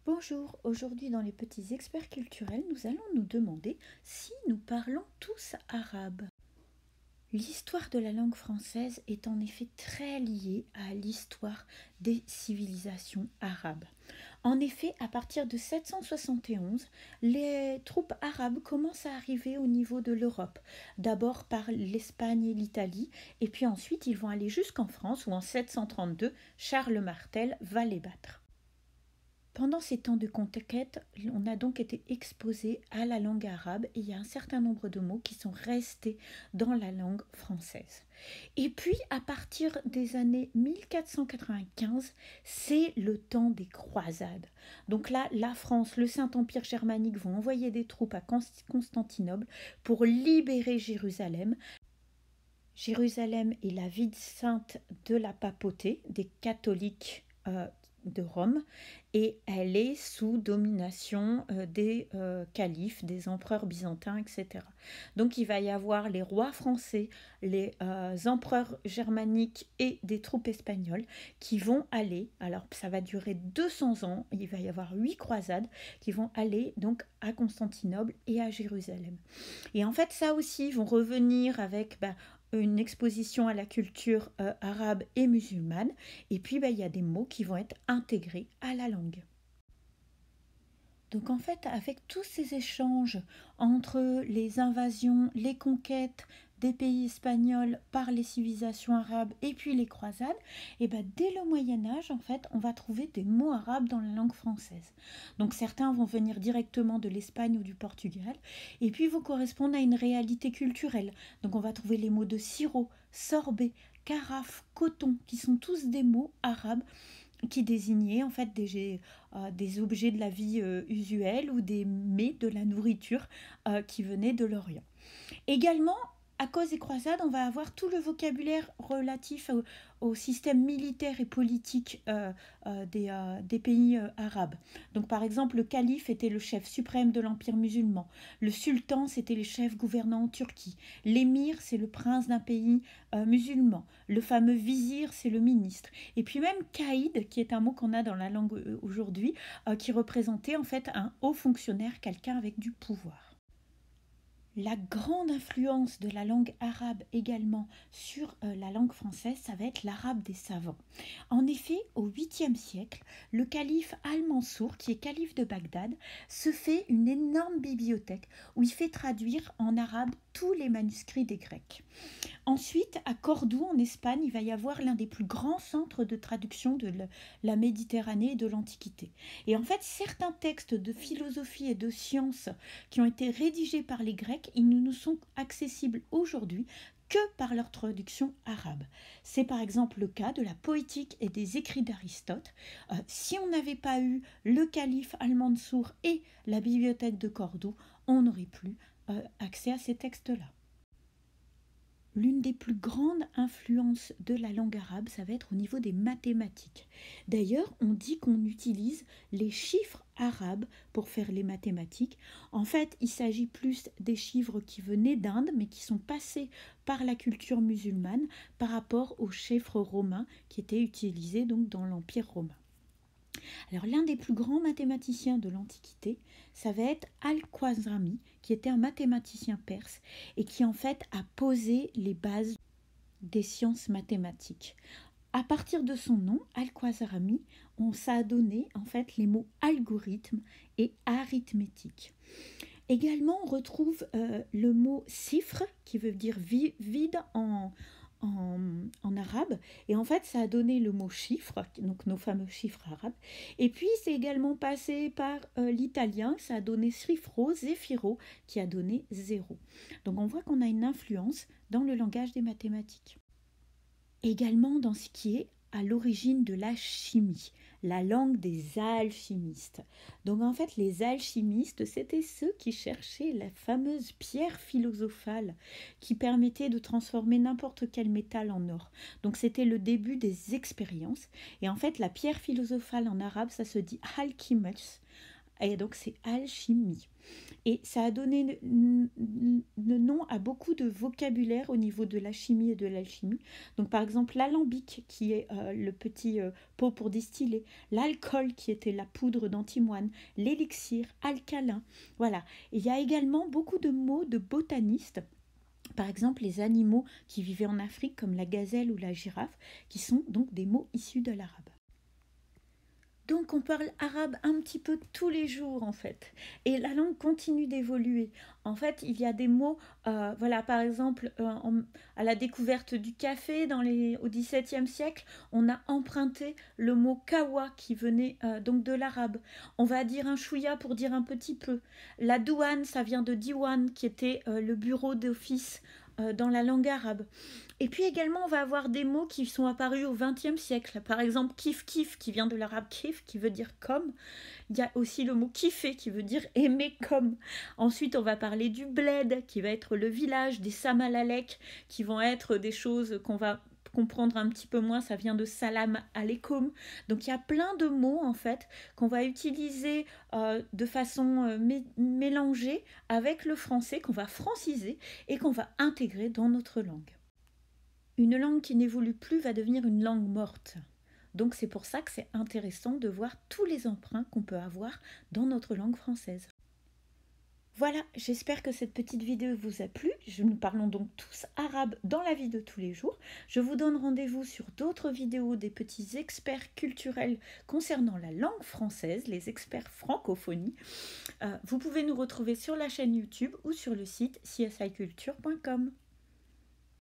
Bonjour, aujourd'hui dans les petits experts culturels, nous allons nous demander si nous parlons tous arabe. L'histoire de la langue française est en effet très liée à l'histoire des civilisations arabes. En effet, à partir de 771, les troupes arabes commencent à arriver au niveau de l'Europe, d'abord par l'Espagne et l'Italie, et puis ensuite ils vont aller jusqu'en France où en 732, Charles Martel va les battre. Pendant ces temps de conquête, on a donc été exposé à la langue arabe et il y a un certain nombre de mots qui sont restés dans la langue française. Et puis, à partir des années 1495, c'est le temps des croisades. Donc là, la France, le Saint-Empire germanique vont envoyer des troupes à Constantinople pour libérer Jérusalem. Jérusalem est la ville sainte de la papauté, des catholiques de Rome, et elle est sous domination des califes, des empereurs byzantins, etc. Donc il va y avoir les rois français, les empereurs germaniques et des troupes espagnoles qui vont aller, alors ça va durer 200 ans, il va y avoir 8 croisades qui vont aller donc à Constantinople et à Jérusalem. Et en fait ça aussi, ils vont revenir avec une exposition à la culture arabe et musulmane. Et puis, il y a des mots qui vont être intégrés à la langue. Donc en fait, avec tous ces échanges entre les invasions, les conquêtes des pays espagnols par les civilisations arabes et puis les croisades, et dès le Moyen Âge, en fait, on va trouver des mots arabes dans la langue française. Donc certains vont venir directement de l'Espagne ou du Portugal, et puis vont correspondre à une réalité culturelle. Donc on va trouver les mots de sirop, sorbet, carafe, coton, qui sont tous des mots arabes qui désignaient en fait des objets de la vie usuelle ou des mets de la nourriture qui venaient de l'Orient. Également, à cause des croisades, on va avoir tout le vocabulaire relatif au système militaire et politique des pays arabes. Donc par exemple, le calife était le chef suprême de l'empire musulman. Le sultan, c'était le chef gouvernant en Turquie. L'émir, c'est le prince d'un pays musulman. Le fameux vizir, c'est le ministre. Et puis même caïd, qui est un mot qu'on a dans la langue aujourd'hui, qui représentait en fait un haut fonctionnaire, quelqu'un avec du pouvoir. La grande influence de la langue arabe également sur la langue française, ça va être l'arabe des savants. En effet, au 8e siècle, le calife Al-Mansour, qui est calife de Bagdad, se fait une énorme bibliothèque où il fait traduire en arabe tous les manuscrits des Grecs. Ensuite, à Cordoue, en Espagne, il va y avoir l'un des plus grands centres de traduction de la Méditerranée et de l'Antiquité. Et en fait, certains textes de philosophie et de sciences qui ont été rédigés par les Grecs, ils ne nous sont accessibles aujourd'hui que par leur traduction arabe. C'est par exemple le cas de la poétique et des écrits d'Aristote. Si on n'avait pas eu le calife Al-Mansour et la bibliothèque de Cordoue, on n'aurait plus accès à ces textes-là. L'une des plus grandes influences de la langue arabe, ça va être au niveau des mathématiques. D'ailleurs, on dit qu'on utilise les chiffres arabes pour faire les mathématiques. En fait, il s'agit plus des chiffres qui venaient d'Inde, mais qui sont passés par la culture musulmane par rapport aux chiffres romains qui étaient utilisés donc dans l'Empire romain. Alors l'un des plus grands mathématiciens de l'Antiquité, ça va être Al-Khwarizmi, qui était un mathématicien perse et qui en fait a posé les bases des sciences mathématiques. À partir de son nom, Al-Khwarizmi, on s'est donné en fait les mots algorithme et arithmétique. Également, on retrouve le mot cifre, qui veut dire vide en arabe, et en fait ça a donné le mot chiffre, donc nos fameux chiffres arabes, et puis c'est également passé par l'italien, ça a donné cifro, zéphiro, qui a donné zéro. Donc on voit qu'on a une influence dans le langage des mathématiques. Également dans ce qui est à l'origine de la chimie, la langue des alchimistes. Donc en fait, les alchimistes, c'était ceux qui cherchaient la fameuse pierre philosophale qui permettait de transformer n'importe quel métal en or. Donc c'était le début des expériences. Et en fait, la pierre philosophale en arabe, ça se dit alchimus. et donc c'est alchimie. Et ça a donné le nom à beaucoup de vocabulaire au niveau de la chimie et de l'alchimie. Donc par exemple l'alambic qui est le petit pot pour distiller, l'alcool qui était la poudre d'antimoine, l'élixir, alcalin. Voilà. Et il y a également beaucoup de mots de botanistes. Par exemple, les animaux qui vivaient en Afrique, comme la gazelle ou la girafe, qui sont donc des mots issus de l'arabe. Donc on parle arabe un petit peu tous les jours en fait. Et la langue continue d'évoluer. En fait, il y a des mots, voilà, par exemple, à la découverte du café au XVIIe siècle, on a emprunté le mot kawa qui venait donc de l'arabe. On va dire un chouïa pour dire un petit peu. La douane, ça vient de diwan qui était le bureau d'office dans la langue arabe. Et puis également, on va avoir des mots qui sont apparus au XXe siècle. Par exemple, kif kif, qui vient de l'arabe kif, qui veut dire comme. Il y a aussi le mot kiffer, qui veut dire aimer comme. Ensuite, on va parler du bled, qui va être le village, des samalalek, qui vont être des choses qu'on va comprendre un petit peu moins, ça vient de salam aleikum. Donc il y a plein de mots en fait qu'on va utiliser de façon mélangée avec le français, qu'on va franciser et qu'on va intégrer dans notre langue. Une langue qui n'évolue plus va devenir une langue morte. Donc c'est pour ça que c'est intéressant de voir tous les emprunts qu'on peut avoir dans notre langue française. Voilà, j'espère que cette petite vidéo vous a plu. Nous parlons donc tous arabe dans la vie de tous les jours. Je vous donne rendez-vous sur d'autres vidéos des petits experts culturels concernant la langue française, les experts francophonie. Vous pouvez nous retrouver sur la chaîne YouTube ou sur le site csiculture.com.